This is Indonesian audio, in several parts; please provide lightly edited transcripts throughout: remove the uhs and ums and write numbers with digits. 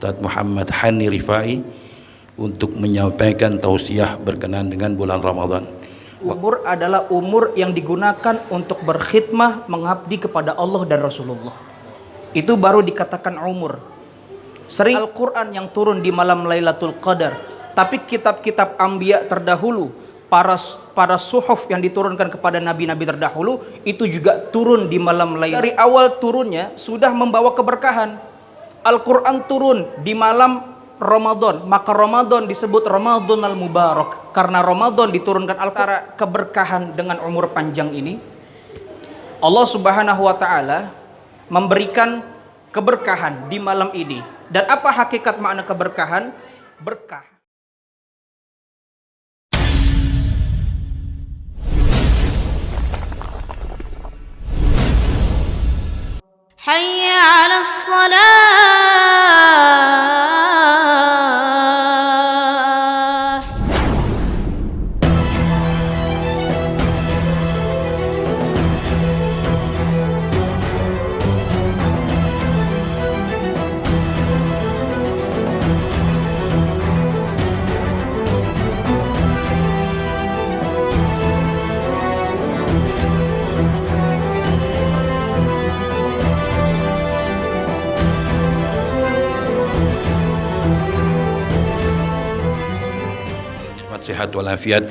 Ustadz Muhammad Hani Rifai untuk menyampaikan tausiah berkenaan dengan bulan Ramadan. Umur adalah umur yang digunakan untuk berkhidmah, mengabdi kepada Allah dan Rasulullah. Itu baru dikatakan umur. Sering Al-Quran yang turun di malam Lailatul Qadar, tapi kitab-kitab Anbiya terdahulu, para suhuf yang diturunkan kepada nabi-nabi terdahulu itu juga turun di malam Lailatul. Dari awal turunnya sudah membawa keberkahan. Al-Quran turun di malam Ramadan, maka Ramadan disebut Ramadan al-Mubarak karena Ramadan diturunkan Al-Quran. Keberkahan dengan umur panjang ini Allah Subhanahu wa taala memberikan keberkahan di malam ini. Dan apa hakikat makna keberkahan? Berkah. Hayya 'alas salah. Sehat walafiat,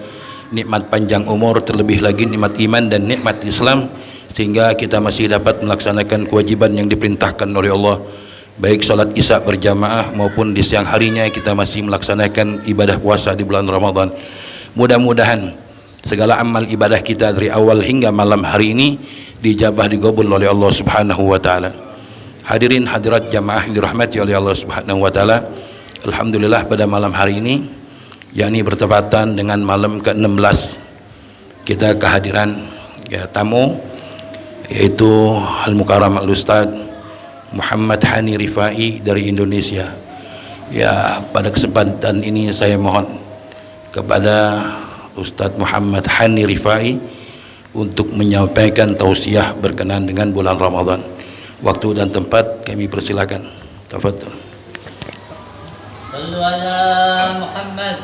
nikmat panjang umur, terlebih lagi nikmat iman dan nikmat Islam, sehingga kita masih dapat melaksanakan kewajiban yang diperintahkan oleh Allah, baik salat isya berjamaah maupun di siang harinya kita masih melaksanakan ibadah puasa di bulan Ramadan. Mudah-mudahan segala amal ibadah kita dari awal hingga malam hari ini dijabah, digabul oleh Allah Subhanahu wa taala. Hadirin hadirat jamaah yang dirahmati oleh Allah Subhanahu wa taala, alhamdulillah pada malam hari ini, yakni bertepatan dengan malam ke-16, kita kehadiran tamu, yaitu Al-Mukarram Al-Ustadz Muhammad Hani Rifai dari Indonesia. Pada kesempatan ini saya mohon kepada Ustadz Muhammad Hani Rifai untuk menyampaikan tausiah berkenaan dengan bulan Ramadan. Waktu dan tempat kami persilakan. Tafadhal. Sallu ala Muhammad.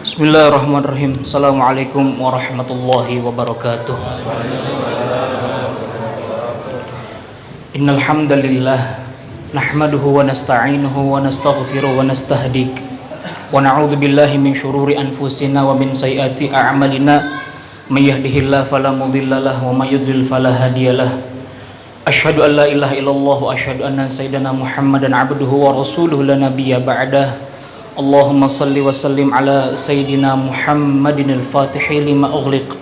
Bismillahirrahmanirrahim. Assalamualaikum warahmatullahi wabarakatuh. Innal hamdalillah nahmaduhu wa nasta'inuhu wa nastaghfiruhu wa nastahdik wa na'udzu billahi min syururi anfusina wa min sayyiati a'malina may yahdihillahu fala mudilla lahu wa may yudlil fala hadiyalah. Asyhadu an la ilaha illallah wa asyhadu anna sayyidana Muhammadan abduhu wa rasuluhu la nabiyya ba'dah. Allahumma salli wa sallim ala sayyidina Muhammadin al-Fatihi lima ughliq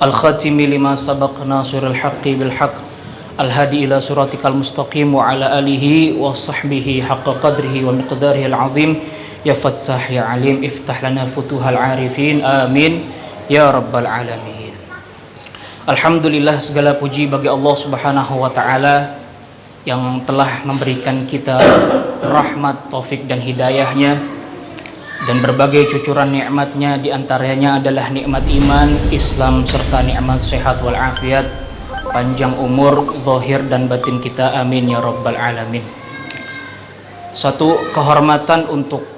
al-khatimi lima sabaq nasiril haqqi bil haqq al-hadi ila siratikal mustaqim wa ala alihi wa sahbihi haqqa qadrihi wa miqdarihi al-azim. Ya Fattah ya Alim, iftah lana futuhal arifin, amin ya rabbal alamin. Alhamdulillah, segala puji bagi Allah Subhanahu wa ta'ala yang telah memberikan kita rahmat, taufik dan hidayahnya, dan berbagai cucuran nikmatnya. Di antaranya adalah nikmat iman, Islam, serta nikmat sehat wal afiat, panjang umur zahir dan batin kita, amin ya rabbal alamin. Satu kehormatan untuk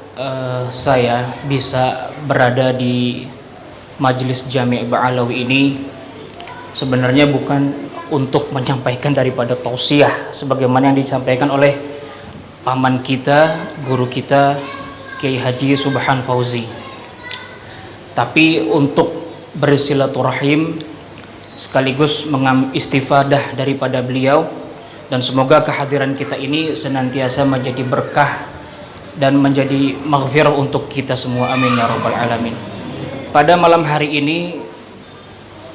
saya bisa berada di Majelis Jami' Ba'alawi ini sebenarnya bukan untuk menyampaikan daripada tausiah sebagaimana yang disampaikan oleh paman kita, guru kita, Kiai Haji Subhan Fauzi, tapi untuk bersilaturahim sekaligus mengistifadah daripada beliau, dan semoga kehadiran kita ini senantiasa menjadi berkah dan menjadi maghfirah untuk kita semua, amin ya rabbal alamin. Pada malam hari ini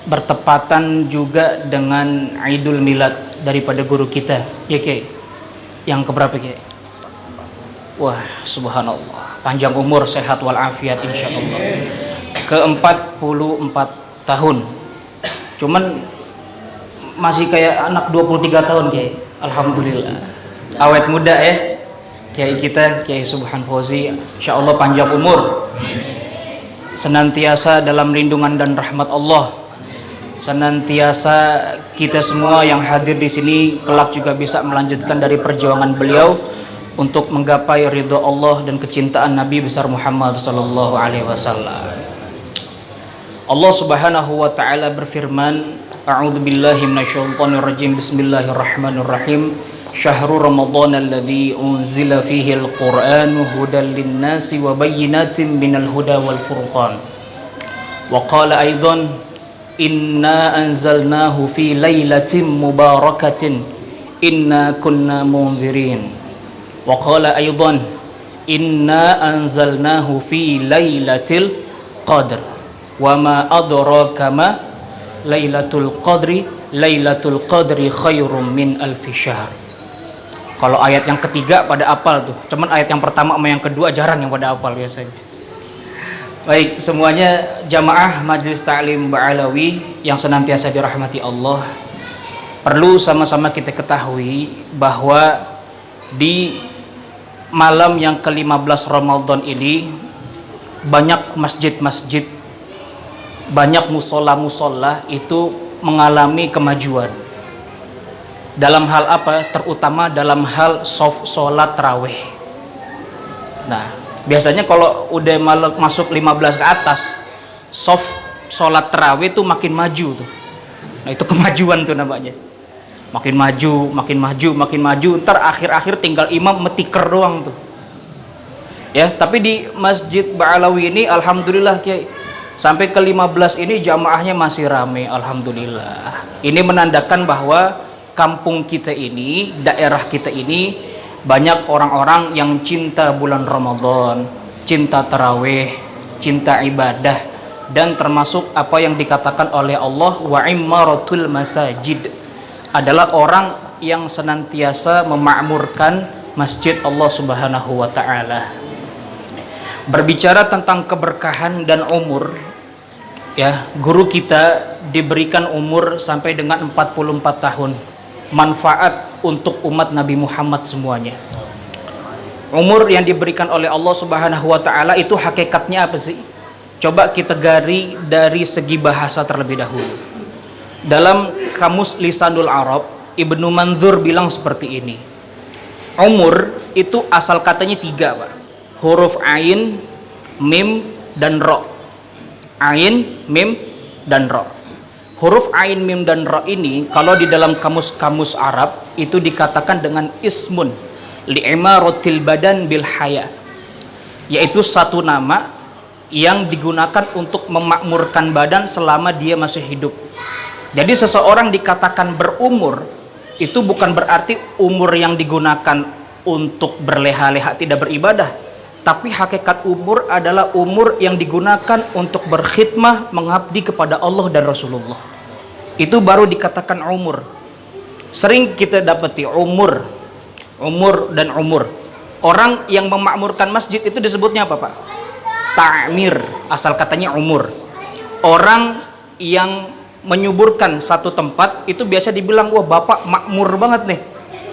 bertepatan juga dengan Idul Milad daripada guru kita, ya Kiai. Yang keberapa Kiai? Wah, subhanallah, panjang umur, sehat wal afiat insyaallah. Ke-44 tahun. Cuman masih kayak anak 23 tahun Kiai. Alhamdulillah. Awet muda ya. Kiai kita, Kiai Subhan Fauzi, insyaallah panjang umur. senantiasa dalam lindungan dan rahmat Allah. Senantiasa kita semua yang hadir di sini kelak juga bisa melanjutkan dari perjuangan beliau untuk menggapai ridha Allah dan kecintaan Nabi besar Muhammad sallallahu alaihi wasallam. Allah Subhanahu wa taala berfirman, A'udzu billahi minasyaitonir rajim. Bismillahirrahmanirrahim. Syahrul Ramadan alladzi unzila fihi al-Qur'anu hudan lin-nasi wa bayyinatin minal huda wal furqan. Wa qala aidan inna anzalnahu fi lailatin mubarakatin inna kunna munzirin. Wa qala aidan inna anzalnahu fi lailatul qadr wa ma adraka ma Lailatul Qadri khairum min alfi syahr. Kalau ayat yang ketiga pada apal tuh, cuman ayat yang pertama sama yang kedua jarang yang pada apal biasanya. Baik, semuanya jamaah Majelis Ta'lim Ba'alawi yang senantiasa dirahmati Allah, perlu sama-sama kita ketahui bahwa di malam yang ke-15 Ramadan ini banyak masjid-masjid, banyak musola-musola itu mengalami kemajuan. Dalam hal apa? Terutama dalam hal sholat tarawih. Nah, biasanya kalau udah masuk 15 ke atas, sholat tarawih itu makin maju tuh. Nah, itu kemajuan tuh namanya. Makin maju. Ntar akhir-akhir tinggal imam metiker doang tuh. Ya, tapi di Masjid Ba'alawi ini alhamdulillah Kiai, sampai ke-15 ini jamaahnya masih ramai, alhamdulillah. Ini menandakan bahwa kampung kita ini, daerah kita ini banyak orang-orang yang cinta bulan Ramadan, cinta tarawih, cinta ibadah, dan termasuk apa yang dikatakan oleh Allah wa immaratul masajid, adalah orang yang senantiasa memakmurkan masjid Allah Subhanahu wa taala. Berbicara tentang keberkahan dan umur, ya, guru kita diberikan umur sampai dengan 44 tahun, manfaat untuk umat Nabi Muhammad semuanya. Umur yang diberikan oleh Allah Subhanahu wa taala itu hakikatnya apa sih? Coba kita gali dari segi bahasa terlebih dahulu. Dalam Kamus Lisanul Arab, Ibnu Mandzur bilang seperti ini. Umur itu asal katanya 3, Pak. Huruf ain, mim, dan ro. Ain, mim, dan ro. Huruf ain, mim, dan ro ini kalau di dalam kamus-kamus Arab itu dikatakan dengan ismun li'imaratil badan bil haya, yaitu satu nama yang digunakan untuk memakmurkan badan selama dia masih hidup. Jadi seseorang dikatakan berumur itu bukan berarti umur yang digunakan untuk berleha-leha tidak beribadah, tapi hakikat umur adalah umur yang digunakan untuk berkhidmah, mengabdi kepada Allah dan Rasulullah. Itu baru dikatakan umur. Sering kita dapati umur. Orang yang memakmurkan masjid itu disebutnya apa, Pak? Ta'mir, asal katanya umur. Orang yang menyuburkan satu tempat itu biasa dibilang, wah bapak makmur banget nih.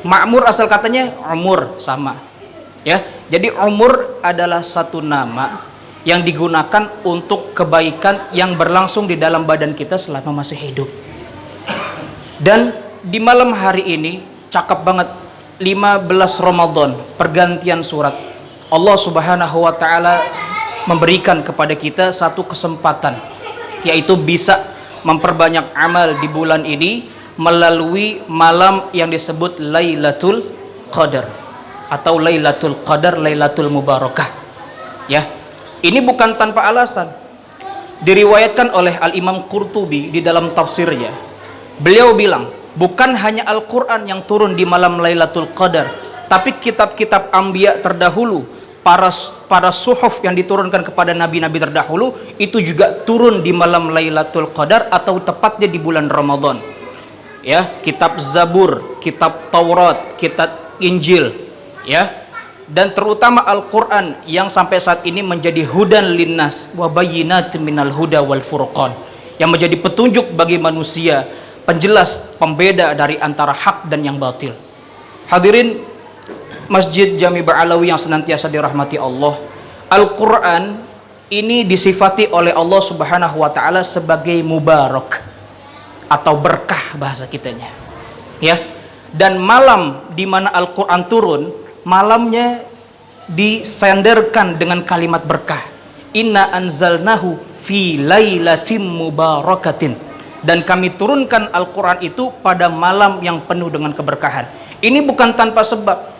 Makmur asal katanya umur, sama. Ya, jadi umur adalah satu nama yang digunakan untuk kebaikan yang berlangsung di dalam badan kita selama masih hidup. Dan di malam hari ini cakep banget, 15 Ramadan, pergantian surat. Allah Subhanahu wa taala memberikan kepada kita satu kesempatan, yaitu bisa memperbanyak amal di bulan ini melalui malam yang disebut Lailatul Qadar atau Lailatul Qadar, Lailatul Mubarakah. Ya, ini bukan tanpa alasan. Diriwayatkan oleh Al-Imam Qurtubi di dalam tafsirnya. Beliau bilang, bukan hanya Al-Quran yang turun di malam Lailatul Qadar, tapi kitab-kitab Anbiya terdahulu, para suhuf yang diturunkan kepada nabi-nabi terdahulu itu juga turun di malam Lailatul Qadar atau tepatnya di bulan Ramadan. Ya, kitab Zabur, kitab Taurat, kitab Injil, ya, dan terutama Al-Quran yang sampai saat ini menjadi hudan linnas wa bayyinatin minal huda wal furqan, yang menjadi petunjuk bagi manusia, penjelas, pembeda dari antara hak dan yang batil. Hadirin Masjid Jami Ba'alawi yang senantiasa dirahmati Allah, Al-Quran ini disifati oleh Allah Subhanahu wa taala sebagai mubarak atau berkah bahasa kitanya. Ya. Dan malam di mana Al-Qur'an turun, malamnya disenderkan dengan kalimat berkah. Inna anzalnahu fi lailatin mubarakatin. Dan kami turunkan Al-Qur'an itu pada malam yang penuh dengan keberkahan. Ini bukan tanpa sebab.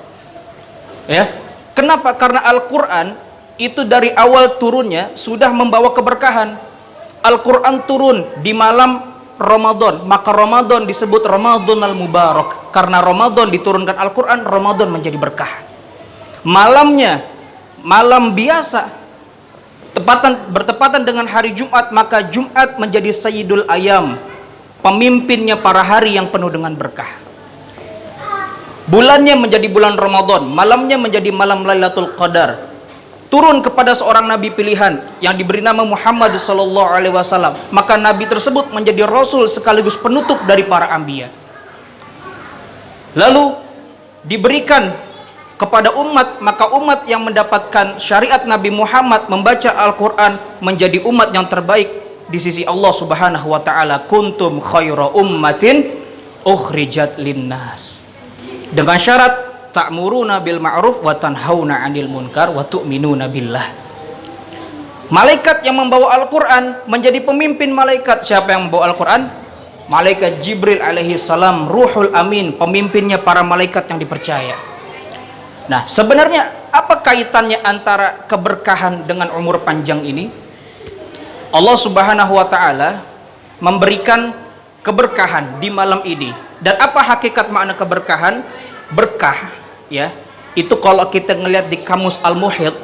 Ya. Kenapa? Karena Al-Qur'an itu dari awal turunnya sudah membawa keberkahan. Al-Quran turun di malam Ramadan, maka Ramadan disebut Ramadan al-Mubarak. Karena Ramadan diturunkan Al-Quran, Ramadan menjadi berkah. Malamnya, malam biasa, bertepatan dengan hari Jumat, maka Jumat menjadi Sayyidul Ayam, pemimpinnya para hari yang penuh dengan berkah. Bulannya menjadi bulan Ramadan, malamnya menjadi malam Lailatul Qadar. Turun kepada seorang nabi pilihan yang diberi nama Muhammad sallallahu alaihi wasallam, maka nabi tersebut menjadi rasul sekaligus penutup dari para anbiya. Lalu diberikan kepada umat, maka umat yang mendapatkan syariat Nabi Muhammad membaca Al-Qur'an menjadi umat yang terbaik di sisi Allah Subhanahu wa taala. Kuntum khaira ummatin ukhrijat linnas. Dengan syarat ta'muruna bil ma'ruf wa tanhauna 'anil munkar wa tu'minuna billah. Malaikat yang membawa Al-Qur'an menjadi pemimpin malaikat. Siapa yang membawa Al-Qur'an? Malaikat Jibril alaihi salam, Ruhul Amin, pemimpinnya para malaikat yang dipercaya. Nah, sebenarnya apa kaitannya antara keberkahan dengan umur panjang ini? Allah Subhanahu wa taala memberikan keberkahan di malam ini. Dan apa hakikat makna keberkahan? Berkah, ya, itu kalau kita ngelihat di kamus Al-Muhit,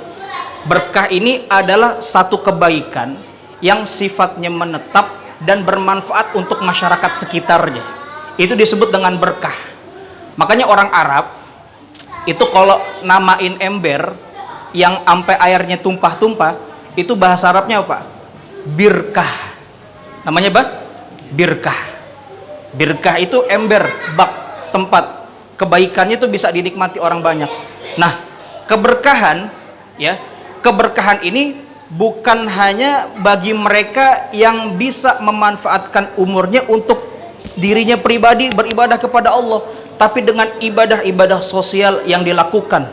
berkah ini adalah satu kebaikan yang sifatnya menetap dan bermanfaat untuk masyarakat sekitarnya. Itu disebut dengan berkah. Makanya orang Arab itu kalau namain ember yang sampai airnya tumpah-tumpah, itu bahasa Arabnya apa? Birkah. Namanya apa? Birkah. Birkah itu ember, bak, tempat kebaikannya itu bisa dinikmati orang banyak. Nah, keberkahan, ya, keberkahan ini bukan hanya bagi mereka yang bisa memanfaatkan umurnya untuk dirinya pribadi beribadah kepada Allah, tapi dengan ibadah-ibadah sosial yang dilakukan.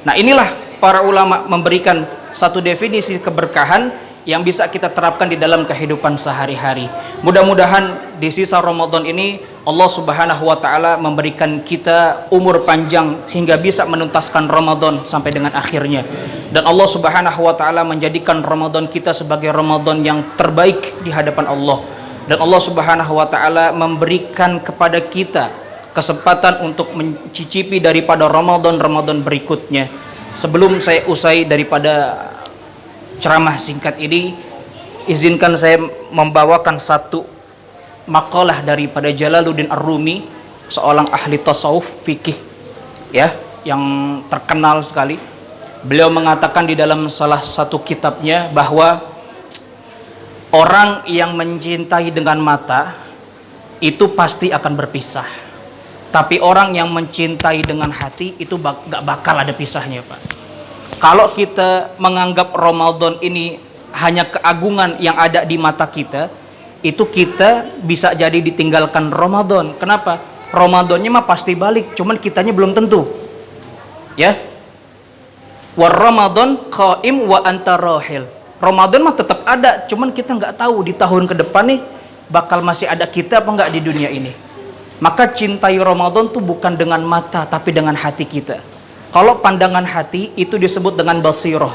Nah, inilah para ulama memberikan satu definisi keberkahan yang bisa kita terapkan di dalam kehidupan sehari-hari. Mudah-mudahan di sisa Ramadan ini Allah Subhanahu wa taala memberikan kita umur panjang hingga bisa menuntaskan Ramadan sampai dengan akhirnya. Dan Allah Subhanahu wa taala menjadikan Ramadan kita sebagai Ramadan yang terbaik di hadapan Allah. Dan Allah Subhanahu wa taala memberikan kepada kita kesempatan untuk mencicipi daripada Ramadan berikutnya. Sebelum saya usai daripada ceramah singkat ini, izinkan saya membawakan satu makalah daripada Jalaluddin Ar-Rumi, seorang ahli tasawuf fikih, ya, yang terkenal sekali. Beliau mengatakan di dalam salah satu kitabnya bahwa orang yang mencintai dengan mata itu pasti akan berpisah, tapi orang yang mencintai dengan hati itu gak bakal ada pisahnya, Pak. Kalau kita menganggap Ramadan ini hanya keagungan yang ada di mata kita, itu kita bisa jadi ditinggalkan Ramadan. Kenapa? Ramadannya mah pasti balik, cuman kitanya belum tentu. Ya. War Ramadan qaim wa anta rahil. Ramadan mah tetap ada, cuman kita nggak tahu di tahun ke depan nih bakal masih ada kita apa nggak di dunia ini. Maka cintai Ramadan tuh bukan dengan mata, tapi dengan hati kita. Kalau pandangan hati itu disebut dengan basirah,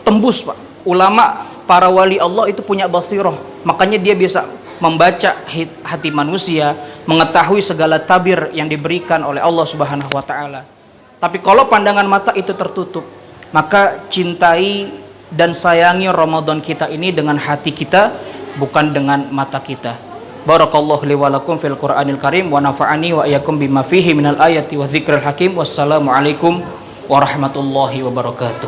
tembus, Pak. Ulama para wali Allah itu punya basirah, makanya dia bisa membaca hati manusia, mengetahui segala tabir yang diberikan oleh Allah Subhanahu wa taala. Tapi kalau pandangan mata itu tertutup, maka cintai dan sayangi Ramadan kita ini dengan hati kita, bukan dengan mata kita. Barakallahu li wa lakum fil Qur'anil Karim wa nafa'ani wa iyyakum bima fihi minal ayati wa dzikril hakim. Wassalamualaikum warahmatullahi wabarakatuh.